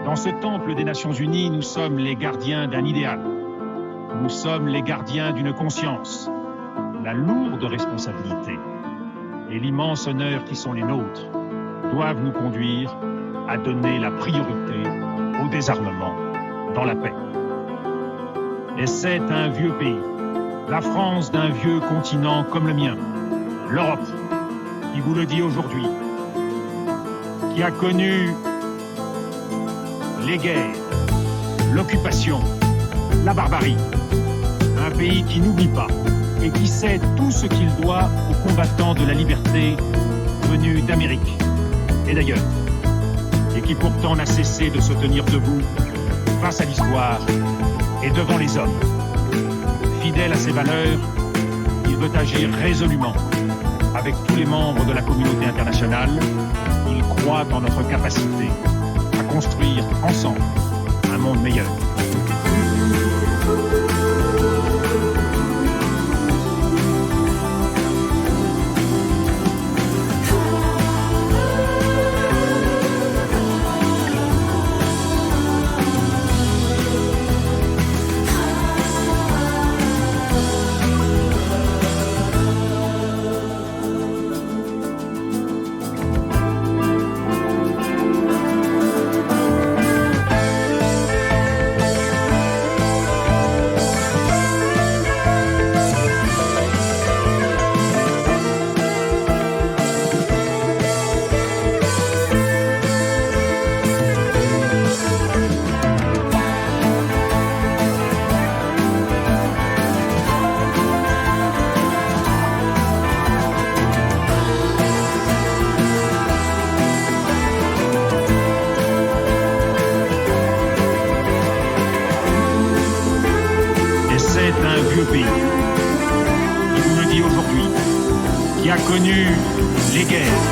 Dans ce temple des Nations Unies, nous sommes les gardiens d'un idéal. Nous sommes les gardiens d'une conscience. La lourde responsabilité et l'immense honneur qui sont les nôtres doivent nous conduire à donner la priorité au désarmement dans la paix. Et c'est un vieux pays, la France d'un vieux continent comme le mien, l'Europe, qui vous le dit aujourd'hui, qui a connu les guerres, l'occupation, la barbarie. Un pays qui n'oublie pas et qui sait tout ce qu'il doit aux combattants de la liberté venus d'Amérique et d'ailleurs, et qui pourtant n'a cessé de se tenir debout face à l'histoire et devant les hommes. Fidèle à ses valeurs, il veut agir résolument avec tous les membres de la communauté internationale. Il croit en notre capacité à construire ensemble un monde meilleur. Connu les guerres,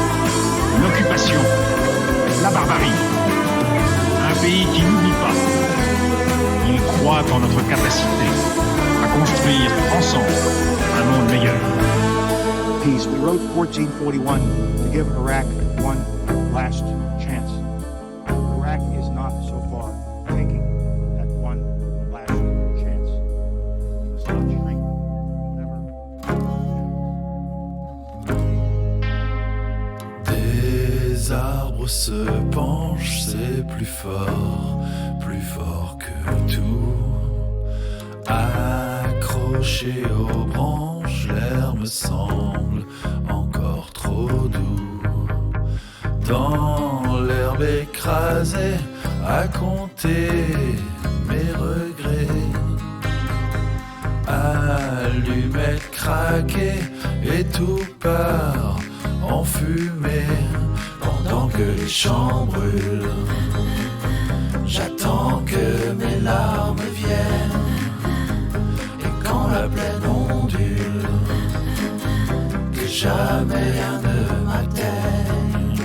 l'occupation, la barbarie. Un pays qui n'oublie pas. Il croit en notre capacité à construire ensemble un monde meilleur. Peace. We wrote 1441 to give Iraq one last chance. Iraq is not so far taking that one last chance. Let's not shrink. Les arbres se penchent, c'est plus fort que tout. Accroché aux branches, l'air me semble encore trop doux. Dans l'herbe écrasée, à compter mes regrets. Allumettes craquées et tout part en fumée. Pendant que les champs brûlent, j'attends que mes larmes viennent. Et quand la plaine ondule, que jamais rien ne m'atteigne.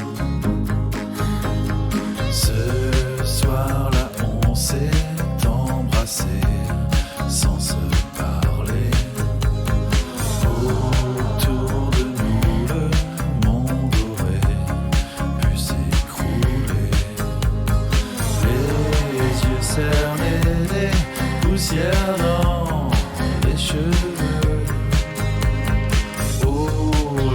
Ce soir-là, on s'est embrassé sans se parler. Autour de nous, le monde aurait pu s'écrouler. Les yeux cernés, des poussières dans les cheveux. Au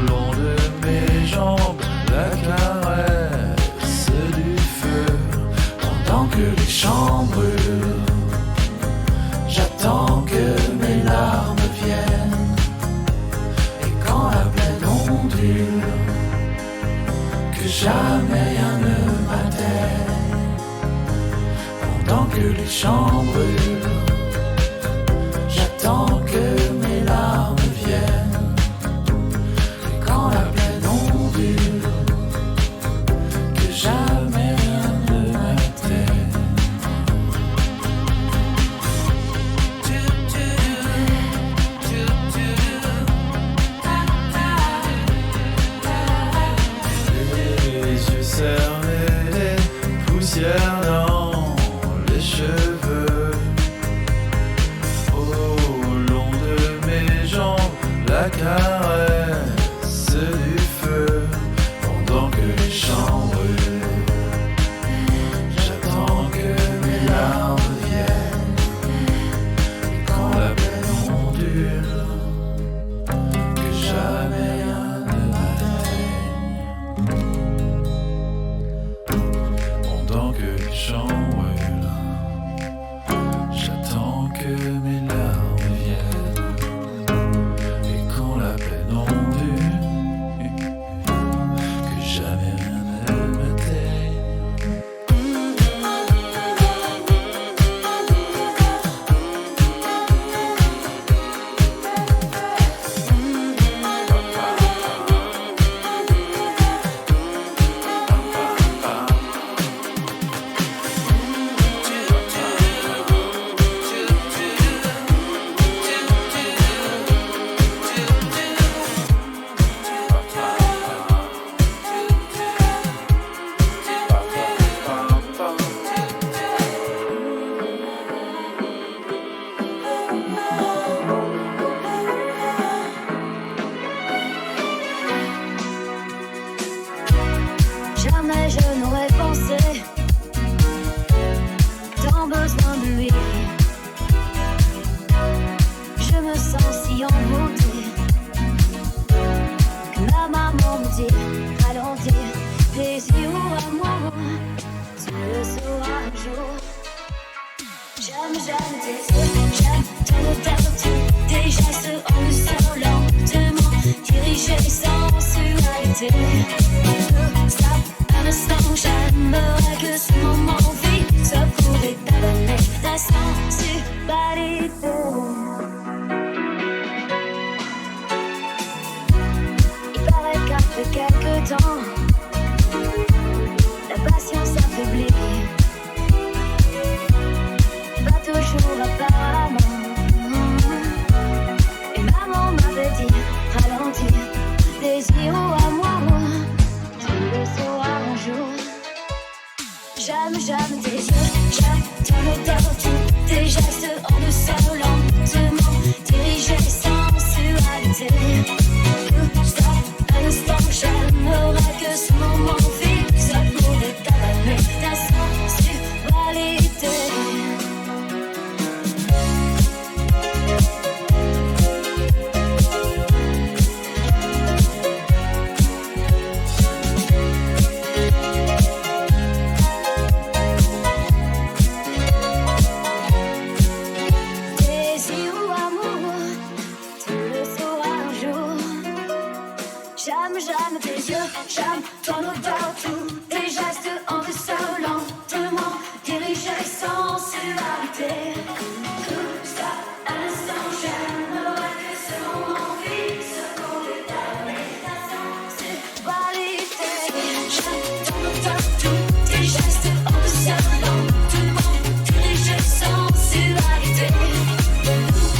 long de mes jambes, la caresse du feu. Pendant que les champs brûlent, j'attends que mes larmes viennent. Et quand la plaine ondule, que jamais rien ne m'atteigne. Pendant que les champs brûlent, j'attends que mes larmes viennent. Et quand la plaine ondule, que jamais rien ne m'atteigne. Les yeux cernés, les poussières dans les cheveux. Au long de mes jambes, la caresse du feu. Pendant que les champs brûlent, j'attends gens brûlent. J'attends que mes larmes viennent et quand la peine ondule, que jamais rien ne m'atteigne. Jamais je n'aurais pensé tant besoin de lui. Je me sens si envoûtée que ma maman me dit ralentir. Désir ou amour, tu le sauras un jour. J'aime tes yeux, j'aime ton odeur, tes gestes en douceur lentement dirigés sans sensualité. Un instant, j'aimerais que ce moment vit se pourrait t'amener ta sensualité. Il paraît qu'après quelques temps, la patience affaiblit. Pas toujours apparemment. Et maman m'avait dit ralentir, désir ou amour, tu le sauras un jour. J'aime tes yeux, j'aime ton odeur, tous tes gestes en douceur lentement dirigés sans sensualité. Stop, un instant, j'aimerais que ce moment vit, ça pourrait t'amener ta sensualité. J'aime tes yeux, j'aime ton odeur, tous tes gestes en douceur lentement dirigés sans sensualité. Stop, un instant, j'aimerais que ce moment vit se pourrait t'amener ta sensualité. J'aime ton odeur, tous tes gestes en douceur lentement dirigés sans sensualité.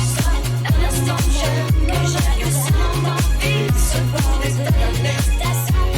Stop, un instant, j'aimerais que ce moment vit se pourrait t'amener ta sensualité.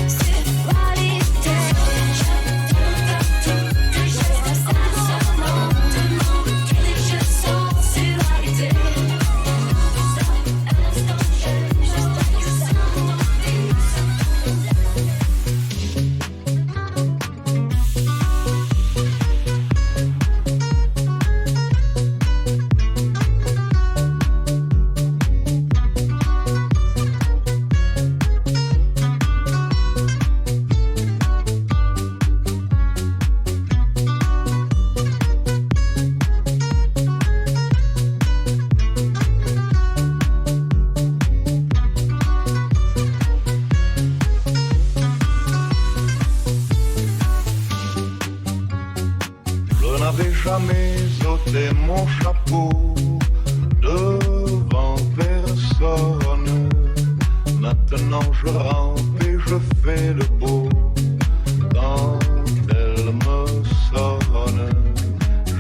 Jamais ôté mon chapeau devant personne. Maintenant je rampe et je fais le beau quand elle me sonne.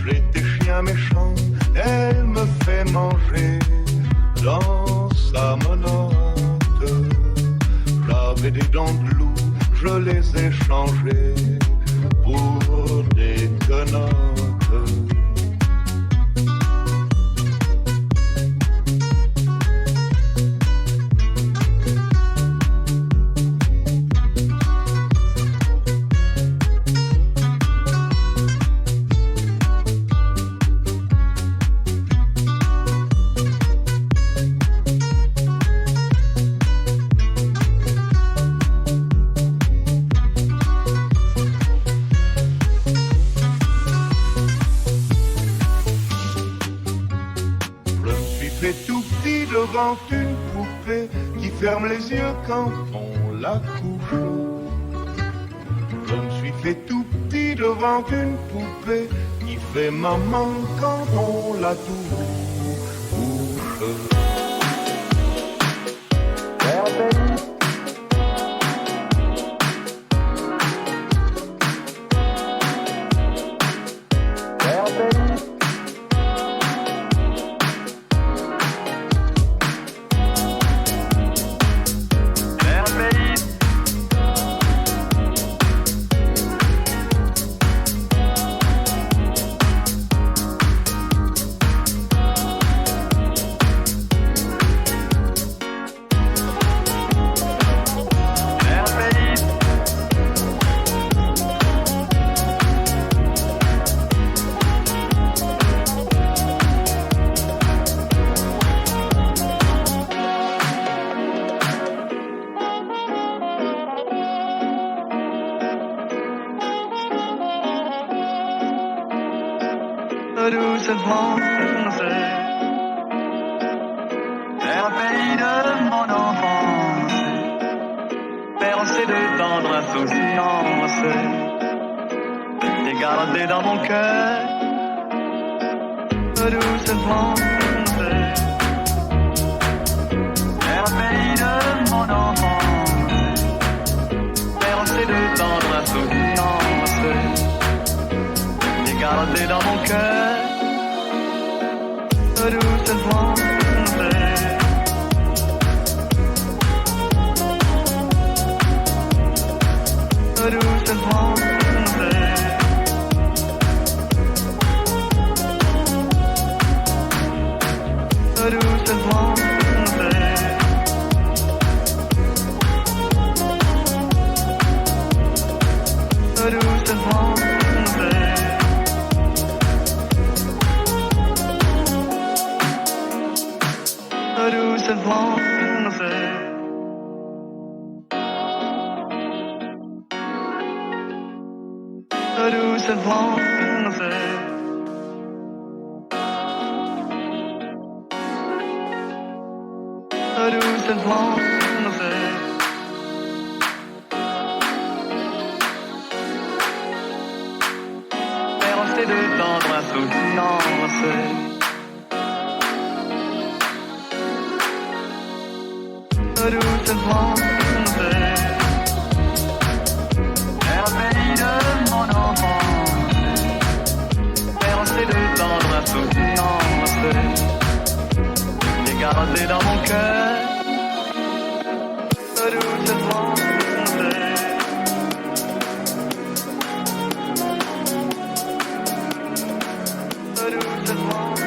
J'étais chien méchant, elle me fait manger dans sa menotte. J'avais des dents de loup, je les ai changées pour des quenottes. devant une poupée qui ferme les yeux quand on la couche. Je me suis fait tout petit devant une poupée qui fait maman quand on la touche. Douce France, vers le pays de mon enfance, bercé de tendre insouciance, t'es gardé dans mon cœur. Douce France, vers le pays de mon enfance, bercé de tendre insouciance, t'es gardé dans mon cœur. Douce France, douce France, douce France, douce France. Douce France, douce France, douce France, bercé de tendre insouciance. Douce France, vers le pays de mon enfance, bercé de tendre insouciance, t'es gardé dans mon cœur. Douce France, douce France.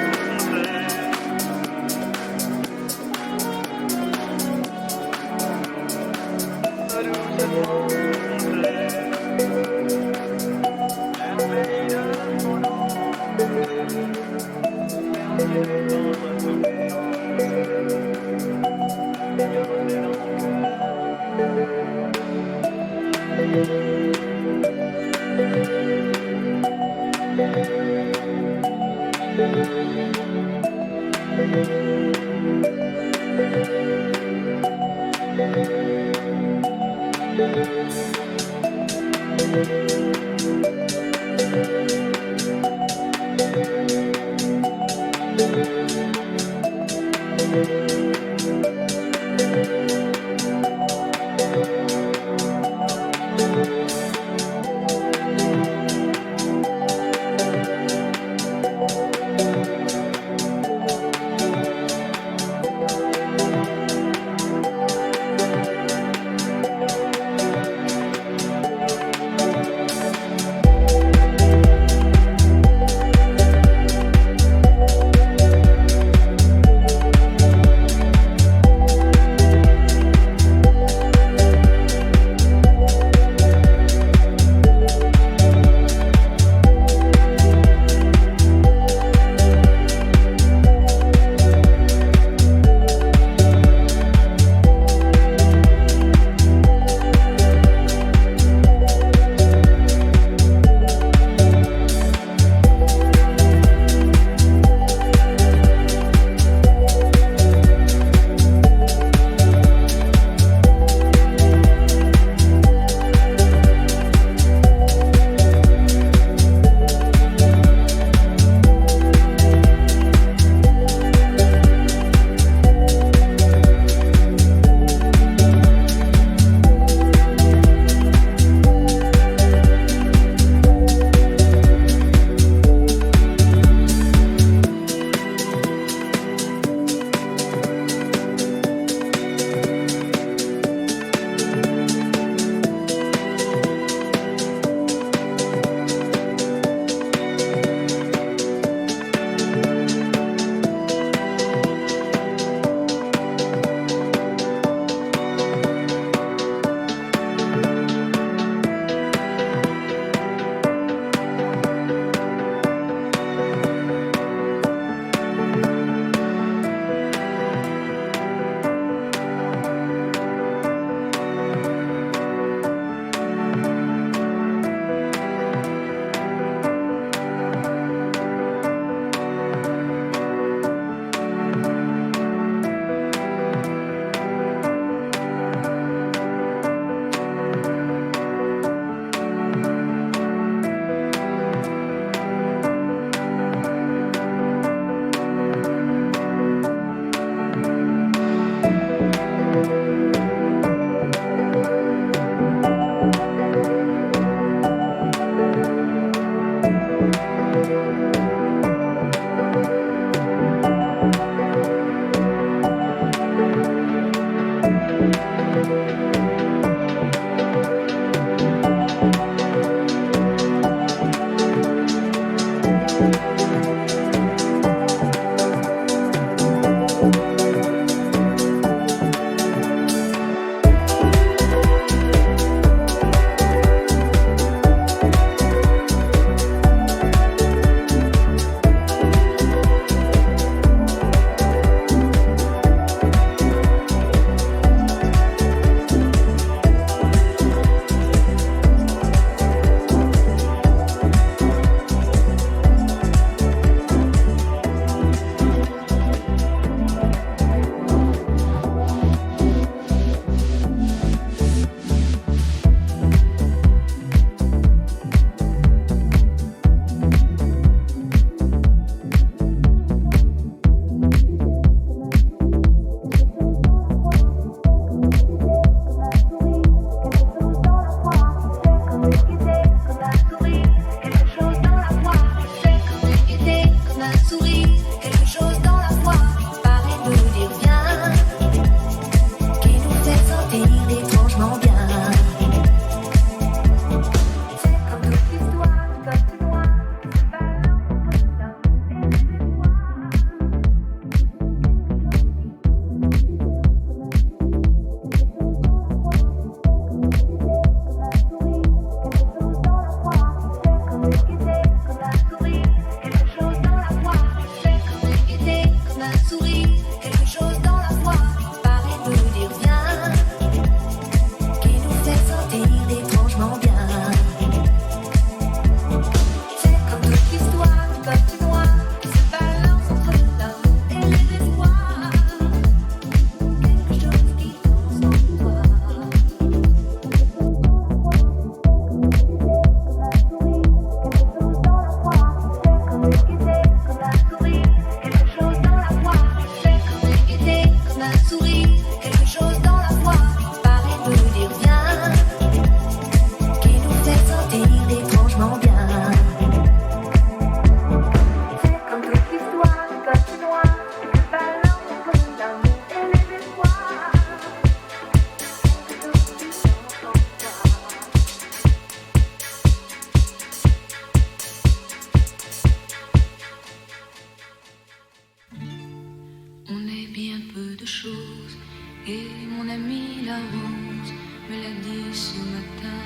rose me l'a dit ce matin.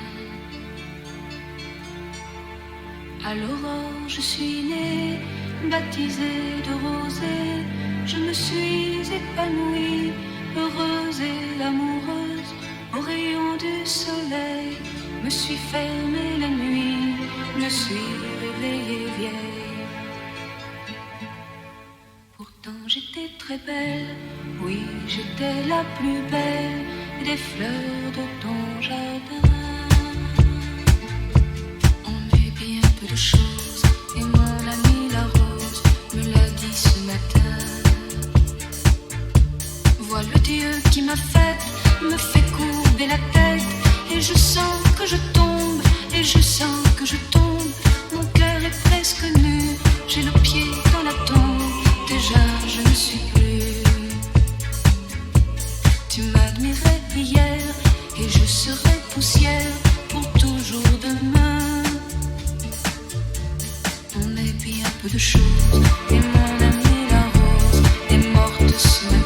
À l'aurore, je suis née, baptisée de rosée. Je me suis épanouie, heureuse et amoureuse. Au rayon du soleil, me suis fermée la nuit, me suis réveillée vieille. Pourtant j'étais très belle, oui j'étais la plus belle des fleurs de ton jardin. On est bien peu de choses, et mon ami la rose me l'a dit ce matin. Vois le Dieu qui m'a faite, me fait courber la tête, et je sens que je tombe, et je sens que je tombe. Mon cœur est presque nu, j'ai le pied dans la tombe, déjà je ne suis plus. Tu m'admirais hier, et je serai poussière pour toujours demain. On est bien peu de choses, et mon amie la rose est morte ce matin.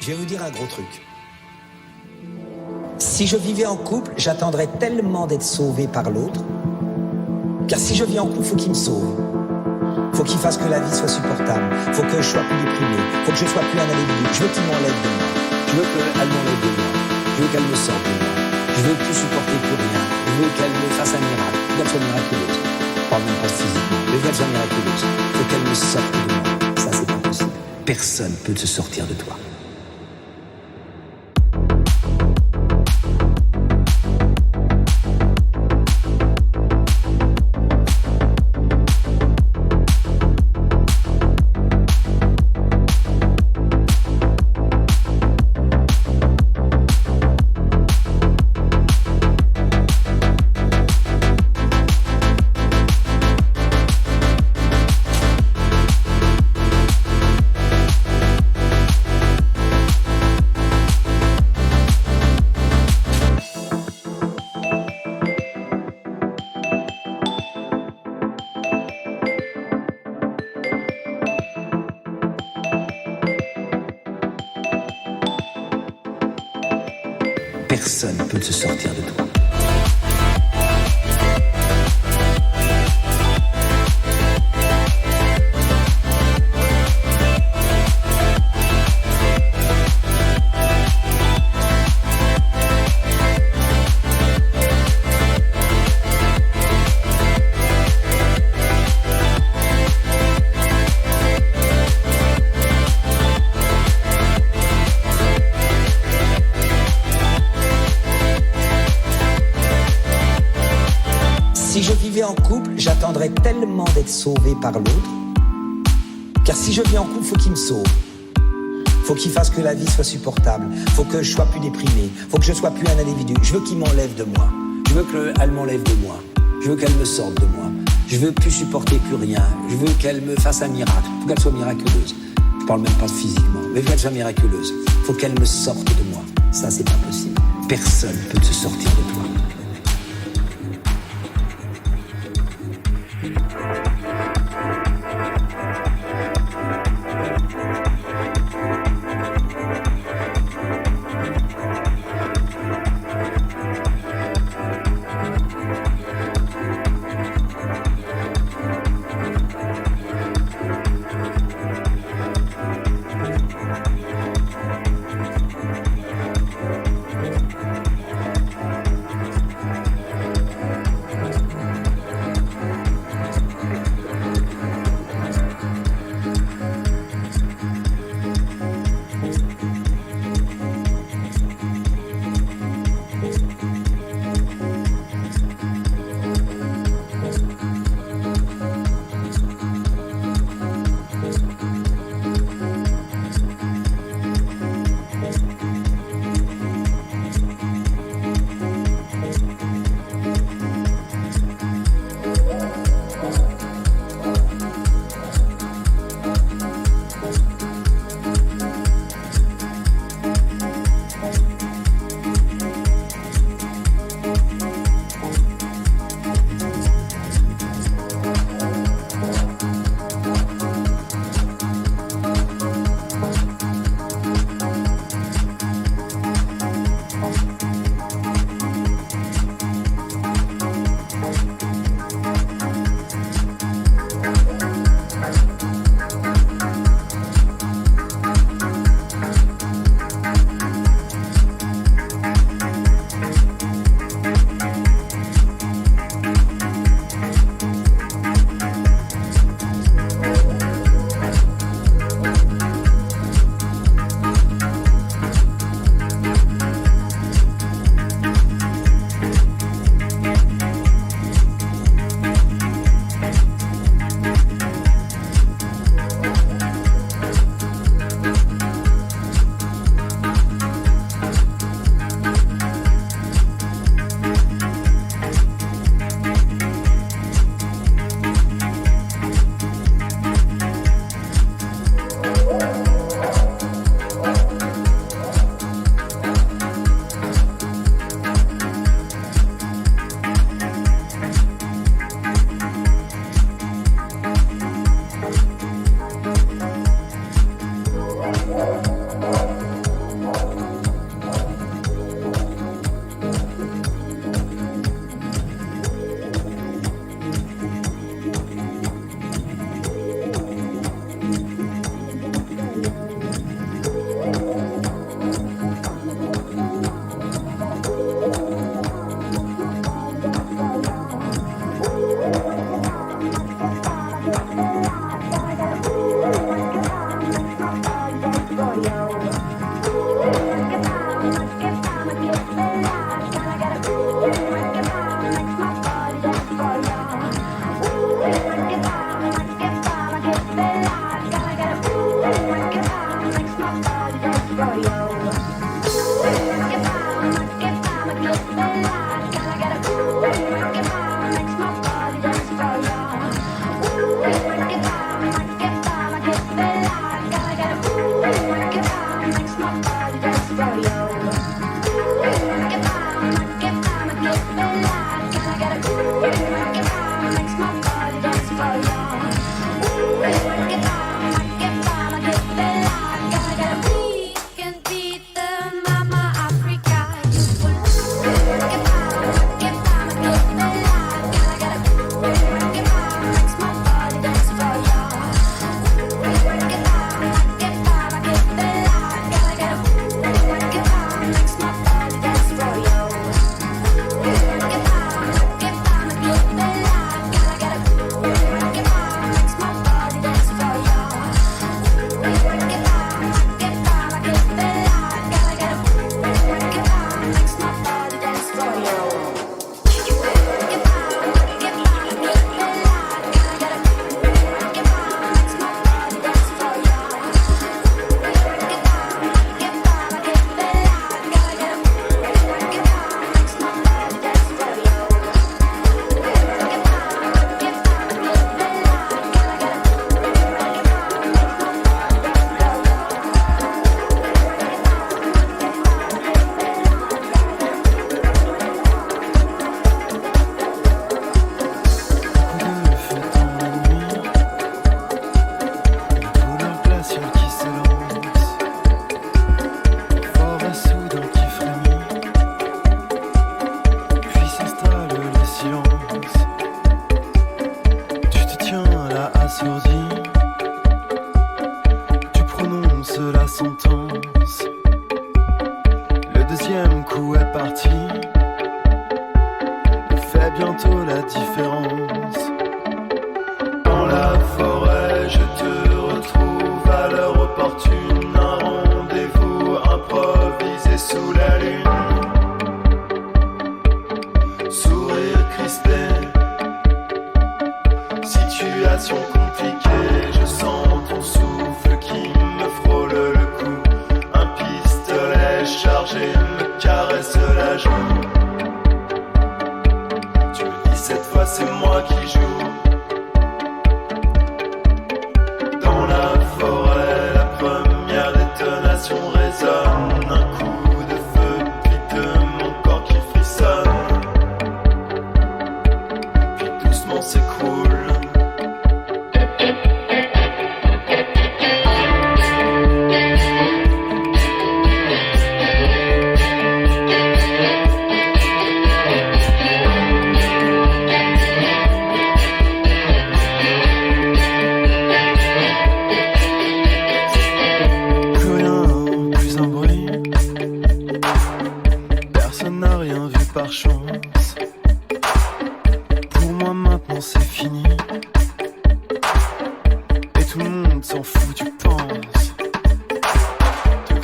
Je vais vous dire un gros truc. Si je vivais en couple, j'attendrais tellement d'être sauvé par l'autre. Car si je vis en couple, faut qu'il me sauve. Faut qu'il fasse que la vie soit supportable. Faut que je sois plus déprimé. Faut que je sois plus un individu. Je veux qu'il m'enlève de moi. Je veux qu'elle m'enlève de moi. Je veux qu'elle me sorte de moi. Je veux plus supporter plus rien. Je veux qu'elle me fasse un miracle. Qu'elle soit miraculeuse. Pas même pas physiquement, mais qu'elle soit miraculeuse. Faut qu'elle me sorte de moi. Ça, c'est pas possible. Personne peut se sortir de toi. Personne ne peut se sortir de toi. Si je vivais en couple, j'attendrais tellement d'être sauvé par l'autre. Car si je vis en couple, faut qu'il me sauve. Faut qu'il fasse que la vie soit supportable. Faut que je sois plus déprimé. Faut que je sois plus un individu. Je veux qu'il m'enlève de moi. Je veux qu'elle m'enlève de moi. Je veux qu'elle me sorte de moi. Je veux plus supporter plus rien. Je veux qu'elle me fasse un miracle. Faut qu'elle soit miraculeuse. Je parle même pas physiquement, mais qu'elle soit miraculeuse. Faut qu'elle me sorte de moi. Ça, c'est pas possible. Personne peut se sortir de toi.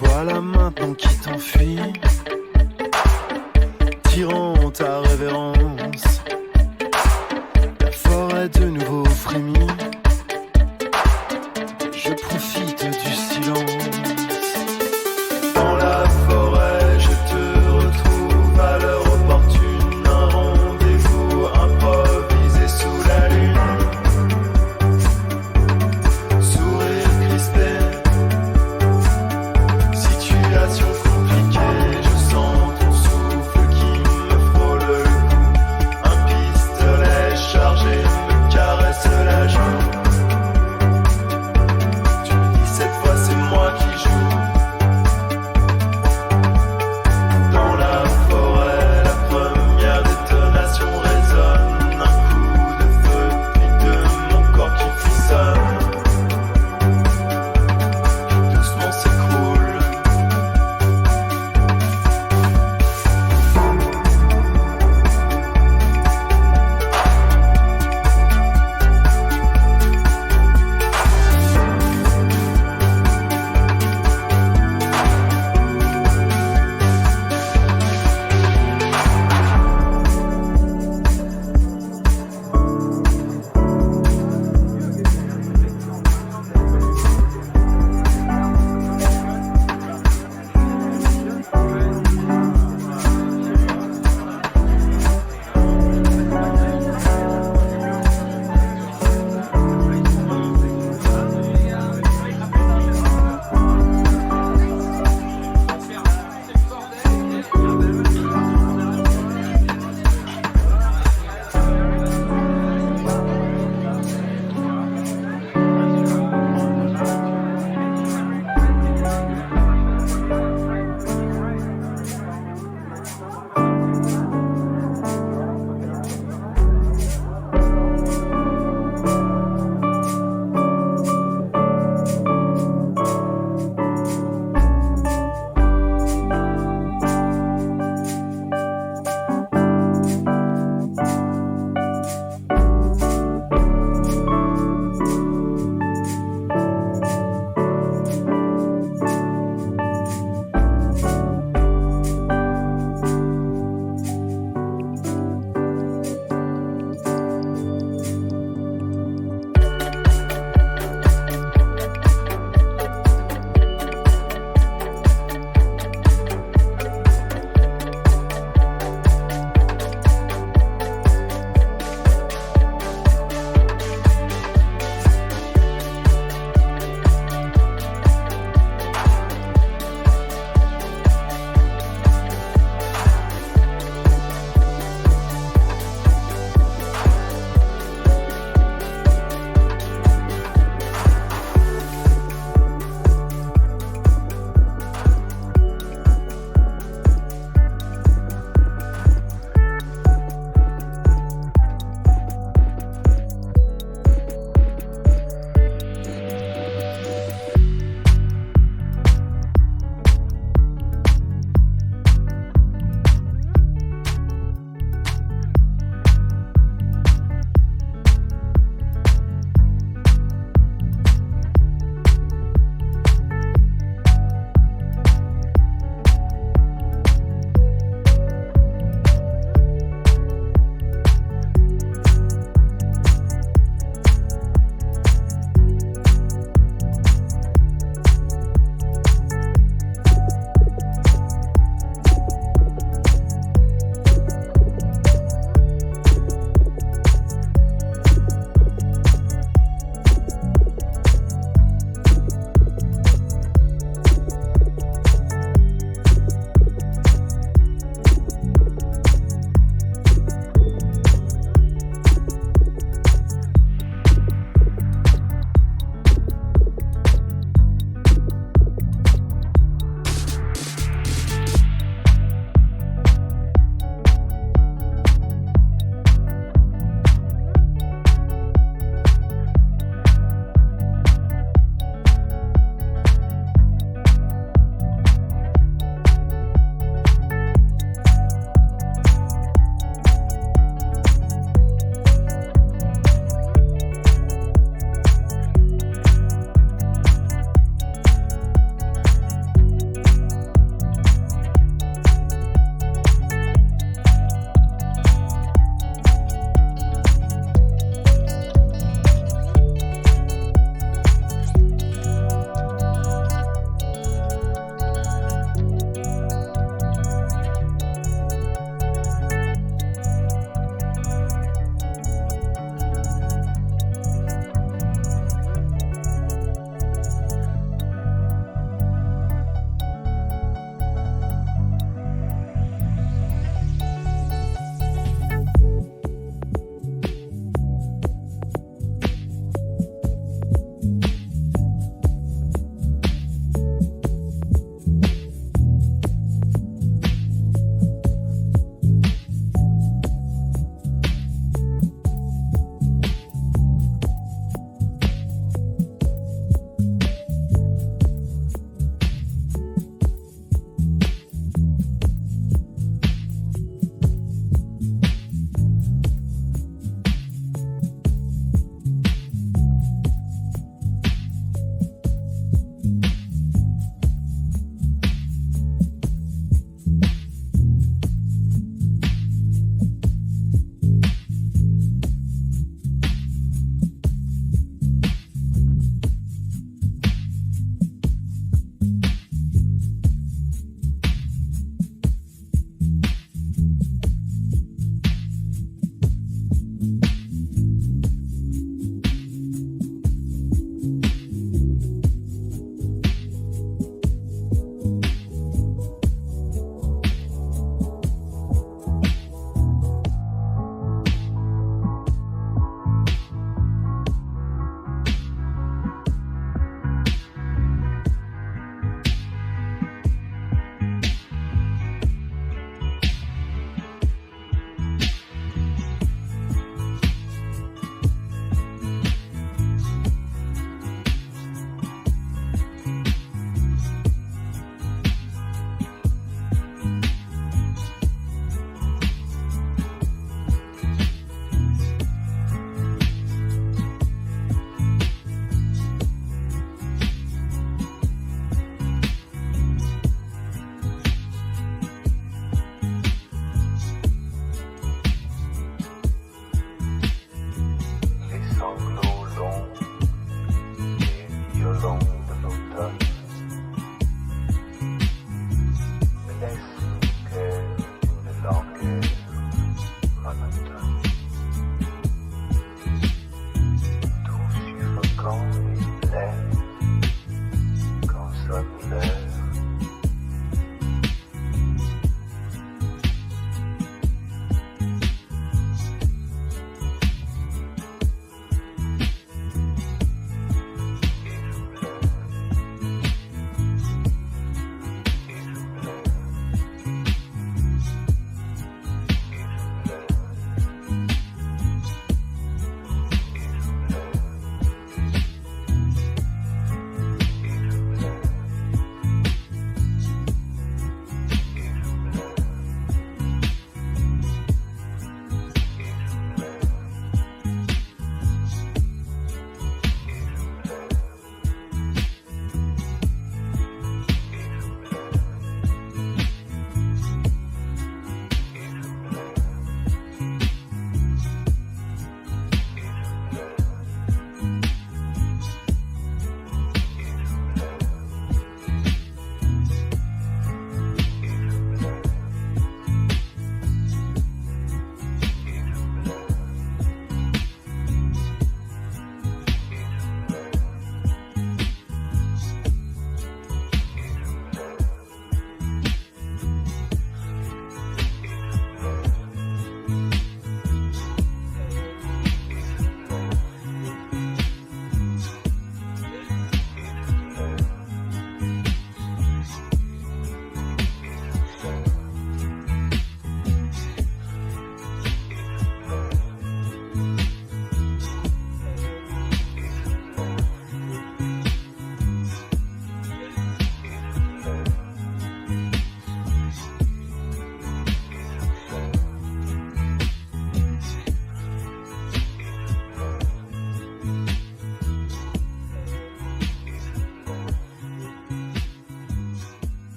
Voilà maintenant qui t'enfuit, tirant ta révérence.